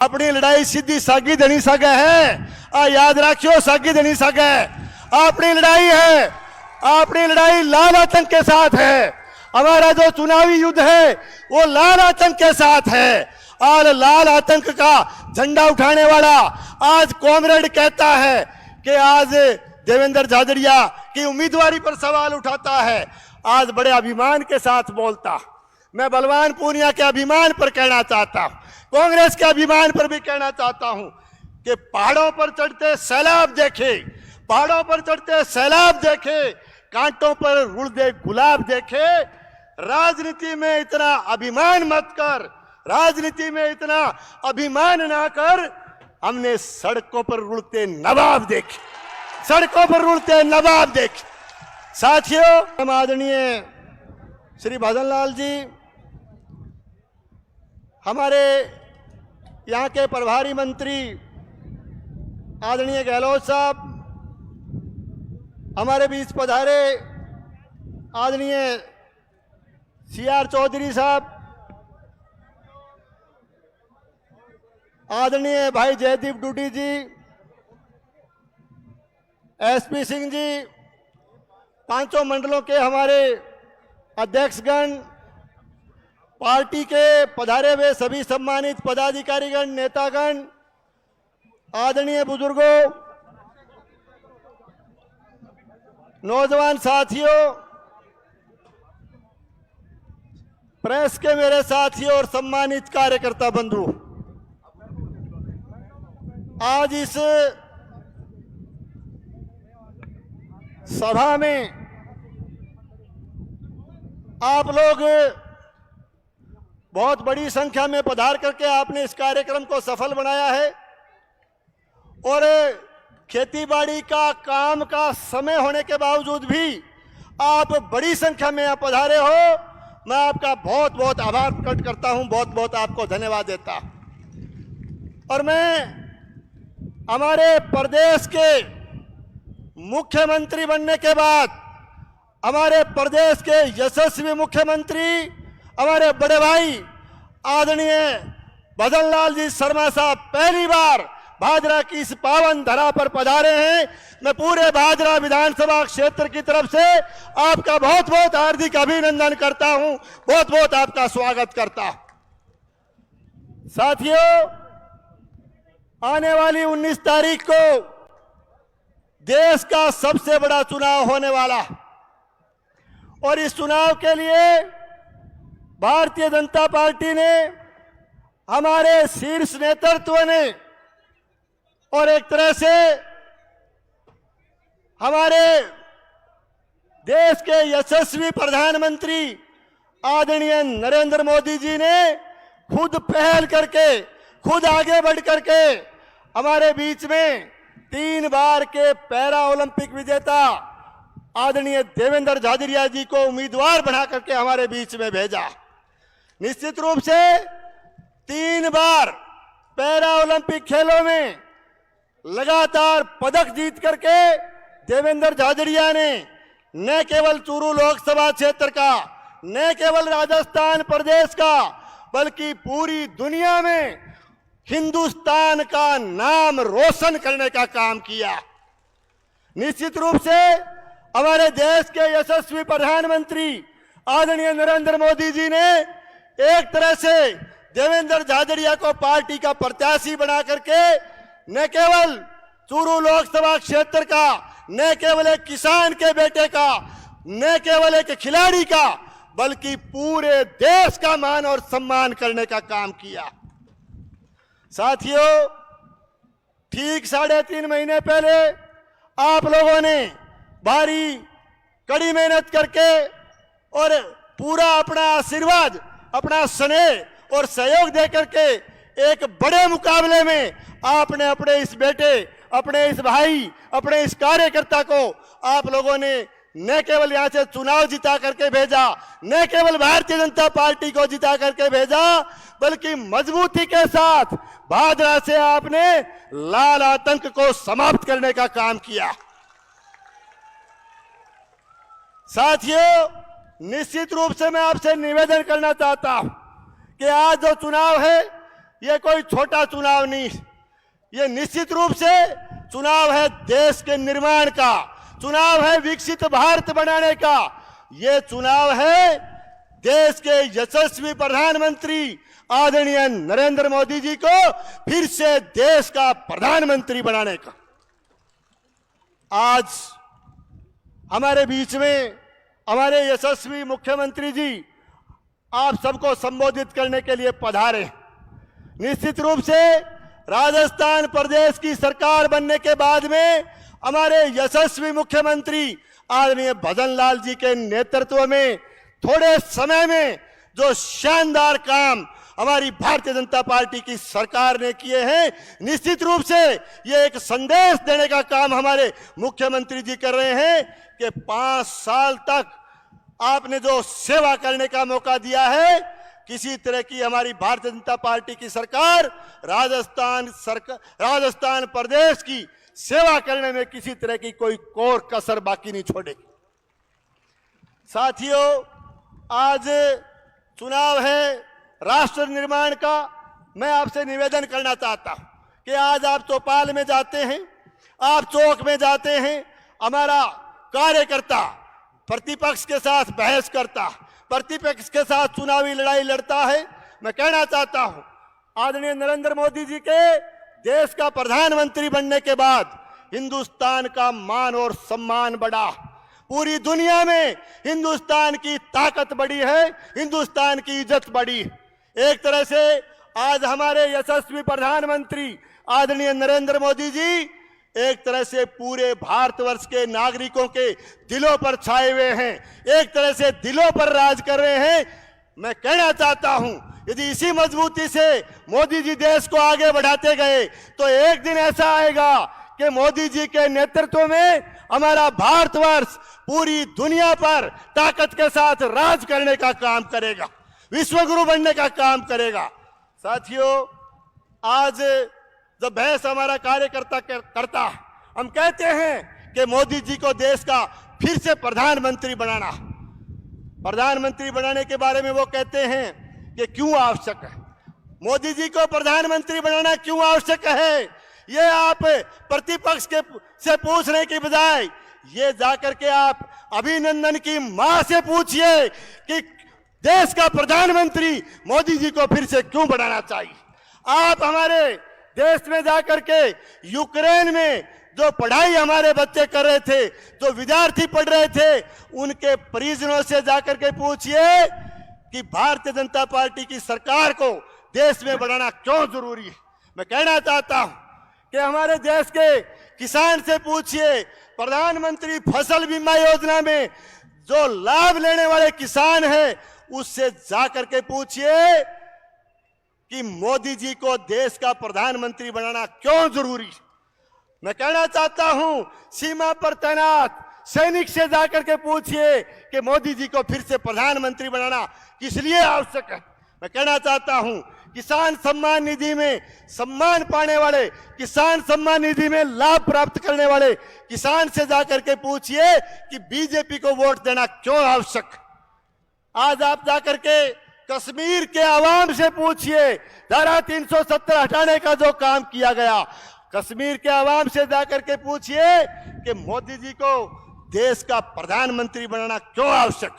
अपनी लड़ाई सीधी सागी देनी सके है। याद रखियो, सागी देनी सके। अपनी लड़ाई है, अपनी लड़ाई लाल आतंक के साथ है। हमारा जो चुनावी युद्ध है वो लाल आतंक के साथ है। और लाल आतंक का झंडा उठाने वाला आज कॉमरेड कहता है कि आज देवेंद्र झाझड़िया की उम्मीदवारी पर सवाल उठाता है, आज बड़े अभिमान के साथ बोलता। मैं बलवान पूनिया के अभिमान पर कहना चाहता हूं, कांग्रेस के अभिमान पर भी कहना चाहता हूं कि पहाड़ों पर चढ़ते सैलाब देखे, पहाड़ों पर चढ़ते सैलाब देखे, कांटों पर रुलदे गुलाब देखे। राजनीति में इतना अभिमान मत कर, राजनीति में इतना अभिमान ना कर। हमने सड़कों पर रुलते नवाब देखे, सड़कों पर रुलते नवाब देखे। साथियों, आदरणीय श्री भजन लाल जी, हमारे यहाँ के प्रभारी मंत्री आदरणीय गहलोत साहब, हमारे बीच पधारे आदरणीय CR चौधरी साहब, आदरणीय भाई जयदीप डूडी जी, SP सिंह जी, पांचों मंडलों के हमारे अध्यक्षगण, पार्टी के पधारे हुए सभी सम्मानित पदाधिकारीगण, नेतागण, आदरणीय बुजुर्गों, नौजवान साथियों, प्रेस के मेरे साथियों और सम्मानित कार्यकर्ता बंधु, आज इस सभा में आप लोग बहुत बड़ी संख्या में पधार करके आपने इस कार्यक्रम को सफल बनाया है। और खेतीबाड़ी का काम का समय होने के बावजूद भी आप बड़ी संख्या में आप पधारे हो। मैं आपका बहुत बहुत आभार प्रकट करता हूं, बहुत बहुत आपको धन्यवाद देता। और मैं हमारे प्रदेश के मुख्यमंत्री बनने के बाद, हमारे प्रदेश के यशस्वी मुख्यमंत्री हमारे बड़े भाई आदरणीय भजन लाल जी शर्मा साहब पहली बार भादरा की इस पावन धरा पर पधारे हैं। मैं पूरे भादरा विधानसभा क्षेत्र की तरफ से आपका बहुत बहुत हार्दिक अभिनंदन करता हूं, बहुत बहुत आपका स्वागत करता हूं। साथियों, आने वाली 19 तारीख को देश का सबसे बड़ा चुनाव होने वाला, और इस चुनाव के लिए भारतीय जनता पार्टी ने, हमारे शीर्ष नेतृत्व ने और एक तरह से हमारे देश के यशस्वी प्रधानमंत्री आदरणीय नरेंद्र मोदी जी ने खुद पहल करके, खुद आगे बढ़ करके हमारे बीच में 3 बार के पैरा ओलंपिक विजेता आदरणीय देवेंद्र झाझड़िया जी को उम्मीदवार बना करके हमारे बीच में भेजा। निश्चित रूप से 3 बार पैरा ओलंपिक खेलों में लगातार पदक जीत करके देवेंद्र झाझड़िया ने न केवल चूरू लोकसभा क्षेत्र का, न केवल राजस्थान प्रदेश का, बल्कि पूरी दुनिया में हिंदुस्तान का नाम रोशन करने का काम किया। निश्चित रूप से हमारे देश के यशस्वी प्रधानमंत्री आदरणीय नरेंद्र मोदी जी ने एक तरह से देवेंद्र झाझड़िया को पार्टी का प्रत्याशी बना करके न केवल चूरू लोकसभा क्षेत्र का, न केवल एक किसान के बेटे का, न केवल एक खिलाड़ी का, बल्कि पूरे देश का मान और सम्मान करने का काम किया। साथियों, ठीक 3.5 महीने पहले आप लोगों ने भारी कड़ी मेहनत करके और पूरा अपना आशीर्वाद, अपना स्नेह और सहयोग दे करके एक बड़े मुकाबले में आपने अपने इस बेटे, अपने इस भाई, अपने इस कार्यकर्ता को आप लोगों ने न केवल यहां से चुनाव जिता करके भेजा, न केवल भारतीय जनता पार्टी को जिता करके भेजा, बल्कि मजबूती के साथ भादरा से आपने लाल आतंक को समाप्त करने का काम किया। साथियों, निश्चित रूप से मैं आपसे निवेदन करना चाहता हूं कि आज जो चुनाव है ये कोई छोटा चुनाव नहीं, ये निश्चित रूप से चुनाव है देश के निर्माण का, चुनाव है विकसित भारत बनाने का, ये चुनाव है देश के यशस्वी प्रधानमंत्री आदरणीय नरेंद्र मोदी जी को फिर से देश का प्रधानमंत्री बनाने का। आज हमारे बीच में हमारे यशस्वी मुख्यमंत्री जी आप सबको संबोधित करने के लिए पधारे। निश्चित रूप से राजस्थान प्रदेश की सरकार बनने के बाद में हमारे यशस्वी मुख्यमंत्री आदरणीय भजन लाल जी के नेतृत्व में थोड़े समय में जो शानदार काम हमारी भारतीय जनता पार्टी की सरकार ने किए हैं, निश्चित रूप से ये एक संदेश देने का काम हमारे मुख्यमंत्री जी कर रहे हैं कि 5 साल तक आपने जो सेवा करने का मौका दिया है, किसी तरह की हमारी भारतीय जनता पार्टी की सरकार राजस्थान प्रदेश की सेवा करने में किसी तरह की कोई कोर कसर बाकी नहीं छोड़ेगी। साथियों, आज चुनाव है राष्ट्र निर्माण का। मैं आपसे निवेदन करना चाहता हूं कि आज आप चौपाल में जाते हैं, आप चौक में जाते हैं, हमारा कार्यकर्ता प्रतिपक्ष के साथ बहस करता, प्रतिपक्ष के साथ चुनावी लड़ाई लड़ता है। मैं कहना चाहता हूं, आदरणीय नरेंद्र मोदी जी के देश का प्रधानमंत्री बनने के बाद हिंदुस्तान का मान और सम्मान बढ़ा, पूरी दुनिया में हिंदुस्तान की ताकत बढ़ी है, हिंदुस्तान की इज्जत बढ़ी। एक तरह से आज हमारे यशस्वी प्रधानमंत्री आदरणीय नरेंद्र मोदी जी एक तरह से पूरे भारतवर्ष के नागरिकों के दिलों पर छाए हुए हैं, एक तरह से दिलों पर राज कर रहे हैं। मैं कहना चाहता हूं, यदि इसी मजबूती से मोदी जी देश को आगे बढ़ाते गए तो एक दिन ऐसा आएगा कि मोदी जी के नेतृत्व में हमारा भारतवर्ष पूरी दुनिया पर ताकत के साथ राज करने का काम करेगा, विश्वगुरु बनने का काम करेगा। साथियों, आज जब बहस हमारा कार्यकर्ता करता, हम कहते हैं कि मोदी जी को देश का फिर से प्रधानमंत्री बनाना, प्रधानमंत्री बनाने के बारे में वो कहते हैं कि क्यों आवश्यक है, मोदी जी को प्रधानमंत्री बनाना क्यों आवश्यक है, ये आप प्रतिपक्ष के से पूछने की बजाय ये जाकर के आप अभिनंदन की मां से पूछिए कि देश का प्रधानमंत्री मोदी जी को फिर से क्यों बनाना चाहिए। आप हमारे देश में जाकर के यूक्रेन में जो पढ़ाई हमारे बच्चे कर रहे थे, जो विद्यार्थी पढ़ रहे थे, उनके परिजनों से जाकर के पूछिए कि भारतीय जनता पार्टी की सरकार को देश में बढ़ाना क्यों जरूरी है। मैं कहना चाहता हूं कि हमारे देश के किसान से पूछिए, प्रधानमंत्री फसल बीमा योजना में जो लाभ लेने वाले किसान हैं उससे जाकर के पूछिए कि मोदी जी को देश का प्रधानमंत्री बनाना क्यों जरूरी है। मैं कहना चाहता हूं, सीमा पर तैनात सैनिक से जाकर के पूछिए कि मोदी जी को फिर से प्रधानमंत्री बनाना किस लिए आवश्यक है। मैं कहना चाहता हूं, किसान सम्मान निधि में सम्मान पाने वाले, किसान सम्मान निधि में लाभ प्राप्त करने वाले किसान से जाकर के पूछिए कि बीजेपी को वोट देना क्यों आवश्यक। आज आप जाकर के कश्मीर के आवाम से पूछिए, धारा 370 हटाने का जो काम किया गया, कश्मीर के आवाम से जाकर के पूछिए कि मोदी जी को देश का प्रधानमंत्री बनाना क्यों आवश्यक।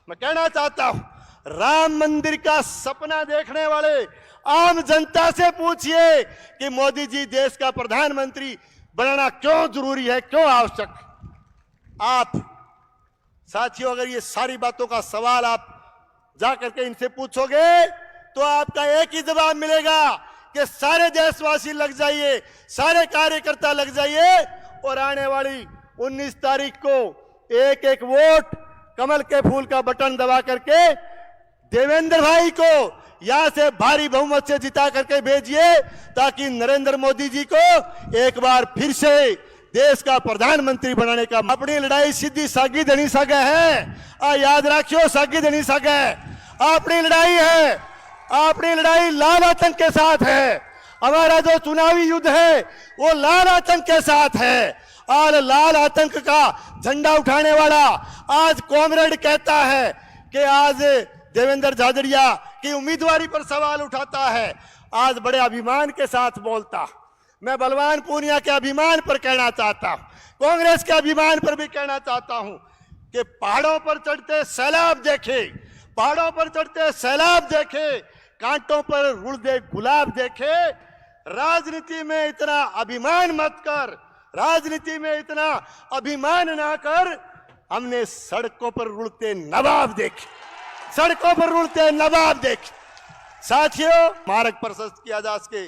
मैं कहना चाहता हूं, राम मंदिर का सपना देखने वाले आम जनता से पूछिए कि मोदी जी देश का प्रधानमंत्री बनाना क्यों जरूरी है, क्यों आवश्यक। आप साथियों, अगर ये सारी बातों का सवाल आप जाकर के इनसे पूछोगे तो आपका एक ही जवाब मिलेगा कि सारे देशवासी लग जाइए, सारे कार्यकर्ता लग जाइए और आने वाली 19 तारीख को एक एक वोट कमल के फूल का बटन दबा करके देवेंद्र भाई को यहां से भारी बहुमत से जिता करके भेजिए, ताकि नरेंद्र मोदी जी को एक बार फिर से देश का प्रधानमंत्री बनाने का। अपनी लड़ाई सीधी सागी धनी सग है, याद रखियो, सागी धनी सग है। अपनी लड़ाई है, अपनी लड़ाई लाल आतंक के साथ है। हमारा जो चुनावी युद्ध है वो लाल आतंक के साथ है, और लाल आतंक का झंडा उठाने वाला आज कॉमरेड कहता है कि आज देवेंद्र झाझड़िया की उम्मीदवारी पर सवाल उठाता है। आज बड़े अभिमान के साथ बोलता। मैं बलवान पूनिया के अभिमान पर कहना चाहता हूं, कांग्रेस के अभिमान पर भी कहना चाहता हूं कि पहाड़ों पर चढ़ते सैलाब देखे, पहाड़ों पर चढ़ते सैलाब देखे, कांटों पर रुड़दे गुलाब देखे। राजनीति में इतना अभिमान मत कर, राजनीति में इतना अभिमान ना कर। हमने सड़कों पर रुड़ते नवाब देखे, सड़कों पर रुड़ते नवाब देखे। साथियों, मार्ग प्रशस्त किया जा सके।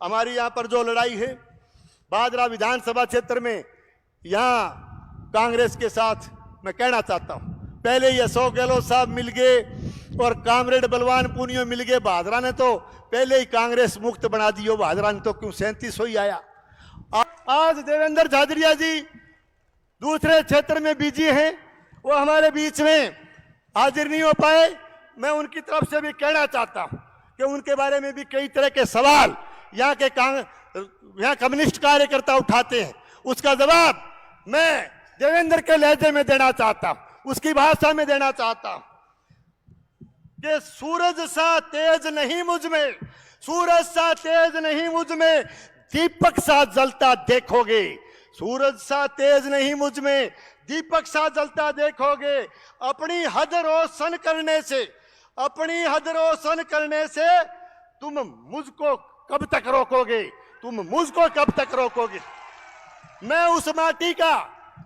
हमारी यहां पर जो लड़ाई है भादरा विधानसभा क्षेत्र में, यहां कांग्रेस के साथ मैं कहना चाहता हूं, पहले ये अशोक गहलोत साहब मिल गए और कामरेड बलवान पूनिया मिल गए। भादरा ने तो पहले ही कांग्रेस मुक्त बना दी हो, भादरा ने तो क्यों 37 हो ही आया। आज देवेंद्र झाझड़िया जी दूसरे क्षेत्र में बिजी हैं, वो हमारे बीच में हाजिर नहीं हो पाए। मैं उनकी तरफ से भी कहना चाहता हूं कि उनके बारे में भी कई तरह के सवाल यहाँ के कम्युनिस्ट कार्यकर्ता उठाते हैं, उसका जवाब मैं देवेंद्र के लहजे में देना चाहता हूं, उसकी भाषा में देना चाहता हूं कि सूरज सा तेज नहीं मुझ में, सूरज सा तेज नहीं मुझ में, दीपक सा जलता देखोगे। सूरज सा तेज नहीं मुझ में, दीपक सा जलता देखोगे। अपनी हद रोशन करने से, अपनी हद रोशन करने से तुम मुझको कब तक रोकोगे, तुम मुझको कब तक रोकोगे। मैं उस माटी का,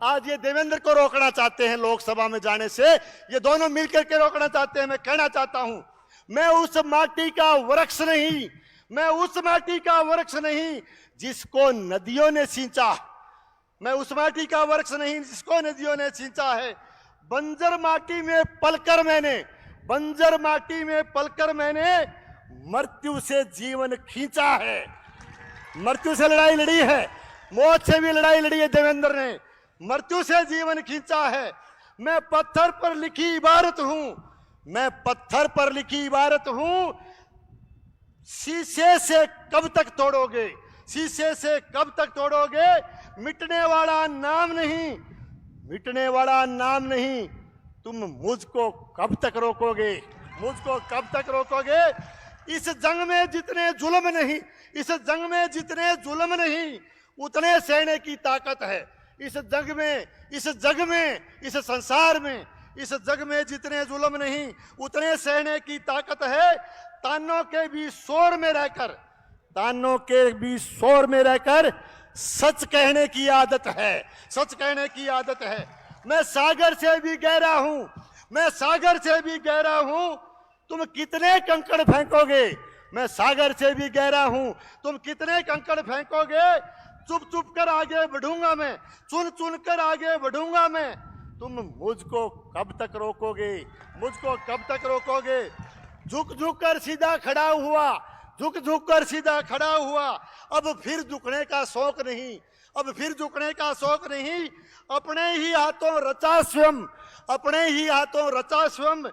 आज ये देवेंद्र को रोकना चाहते हैं लोकसभा में जाने से, ये दोनों मिलकर के रोकना चाहते हैं। मैं कहना चाहता हूं, मैं उस माटी का वृक्ष नहीं, मैं उस माटी का वृक्ष नहीं जिसको नदियों ने सींचा, मैं उस माटी का वृक्ष नहीं जिसको नदियों ने सींचा है। बंजर माटी में पलकर मैंने, बंजर माटी में पलकर मैंने मृत्यु से जीवन खींचा है, मृत्यु से लड़ाई लड़ी है, मौत से भी लड़ाई लड़ी है देवेंद्र ने, मृत्यु से जीवन खींचा है। मैं पत्थर पर लिखी इबारत हूं, मैं पत्थर पर लिखी इबारत हूं। शीशे से कब तक तोड़ोगे, शीशे से कब तक तोड़ोगे। मिटने वाला नाम नहीं, मिटने वाला नाम नहीं, तुम मुझको कब तक रोकोगे, मुझको कब तक रोकोगे। इस जंग में जितने जुल्म नहीं, इस जंग में जितने जुल्म नहीं उतने सहने की ताकत है। इस जग में, इस जग में, इस संसार में, इस जग में जितने जुल्म नहीं उतने सहने की ताकत है। तानों के भी शोर में रहकर, तानों के भी शोर में रहकर सच कहने की आदत है, सच कहने की आदत है। मैं सागर से भी गहरा हूं, मैं सागर से भी गहरा हूं। तुम कितने कंकड़ फेंकोगे, मैं सागर से भी गहरा हूं, तुम कितने कंकड़ फेंकोगे। चुप चुप कर आगे बढ़ूंगा मैं, चुन चुन कर आगे बढ़ूंगा मैं। तुम मुझको कब तक रोकोगे, मुझको कब तक रोकोगे। झुक झुक कर सीधा खड़ा हुआ, झुक झुक कर सीधा खड़ा हुआ। अब फिर झुकने का शौक नहीं, अब फिर झुकने का शौक नहीं। अपने ही हाथों रचा स्वयं, अपने ही हाथों रचा स्वयं।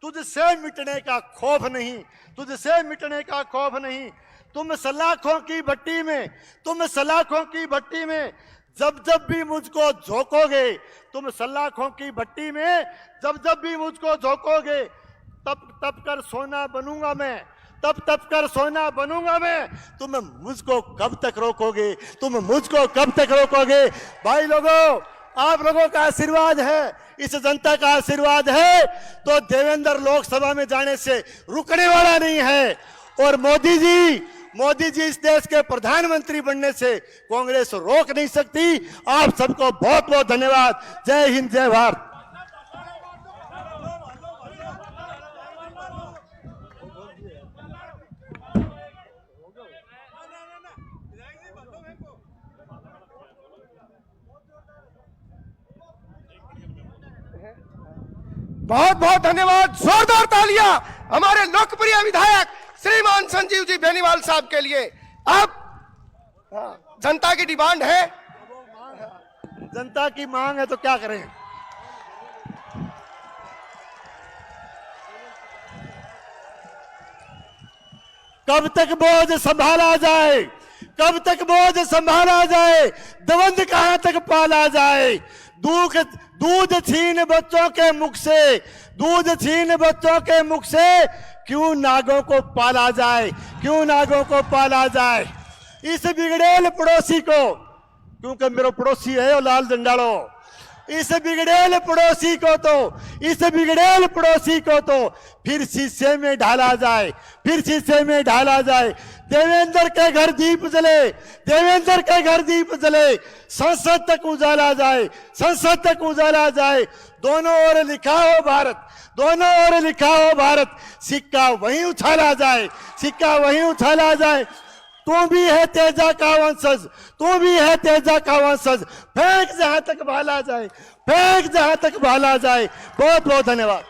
तुझसे मिटने का खौफ नहीं, तुझसे मिटने का खौफ नहीं। तुम सलाखों की भट्टी में, तुम सलाखों की भट्टी में जब जब भी मुझको झोंकोगे, तुम सलाखों की भट्टी में जब जब भी मुझको झोंकोगे, तप तप कर सोना बनूंगा मैं, तप तप कर सोना बनूंगा मैं। तुम मुझको कब तक रोकोगे, तुम मुझको कब तक रोकोगे। भाई लोगों, आप लोगों का आशीर्वाद है, इस जनता का आशीर्वाद है, तो देवेंद्र लोकसभा में जाने से रुकने वाला नहीं है। और मोदी जी इस देश के प्रधानमंत्री बनने से कांग्रेस रोक नहीं सकती। आप सबको बहुत बहुत धन्यवाद। जय हिंद, जय भारत। बहुत बहुत धन्यवाद। जोरदार तालियां हमारे लोकप्रिय विधायक श्रीमान संजीव जी बेनीवाल साहब के लिए। अब जनता की डिमांड है, जनता की मांग है तो क्या करें। कब तक बोझ संभाला जाए, कब तक बोझ संभाला जाए, दबंग कहां तक पाला जाए। दूध छीन बच्चों के मुख से, दूध छीन बच्चों के मुख से क्यों नागों को पाला जाए, क्यों नागों को पाला जाए। इस बिगड़ेल पड़ोसी को, क्योंकि मेरा पड़ोसी है वो लाल झंडाड़ो, इस बिगड़ेल पड़ोसी को तो, इस बिगड़ेल पड़ोसी को तो फिर शीशे में ढाला जाए, फिर शीशे में ढाला जाए। देवेंद्र के घर दीप जले, देवेंद्र के घर दीप जले, संसद तक उजाला जाए, संसद तक उजाला जाए। दोनों ओर लिखा हो भारत, दोनों ओर लिखा हो भारत, सिक्का वहीं उछाला जाए, सिक्का वहीं उछाला जाए। तू भी है तेजा का वंशज, तू भी है तेजा का वंशज, फेंक जहां तक भाला जाए, फेंक जहां तक भाला जाए। बहुत बहुत धन्यवाद।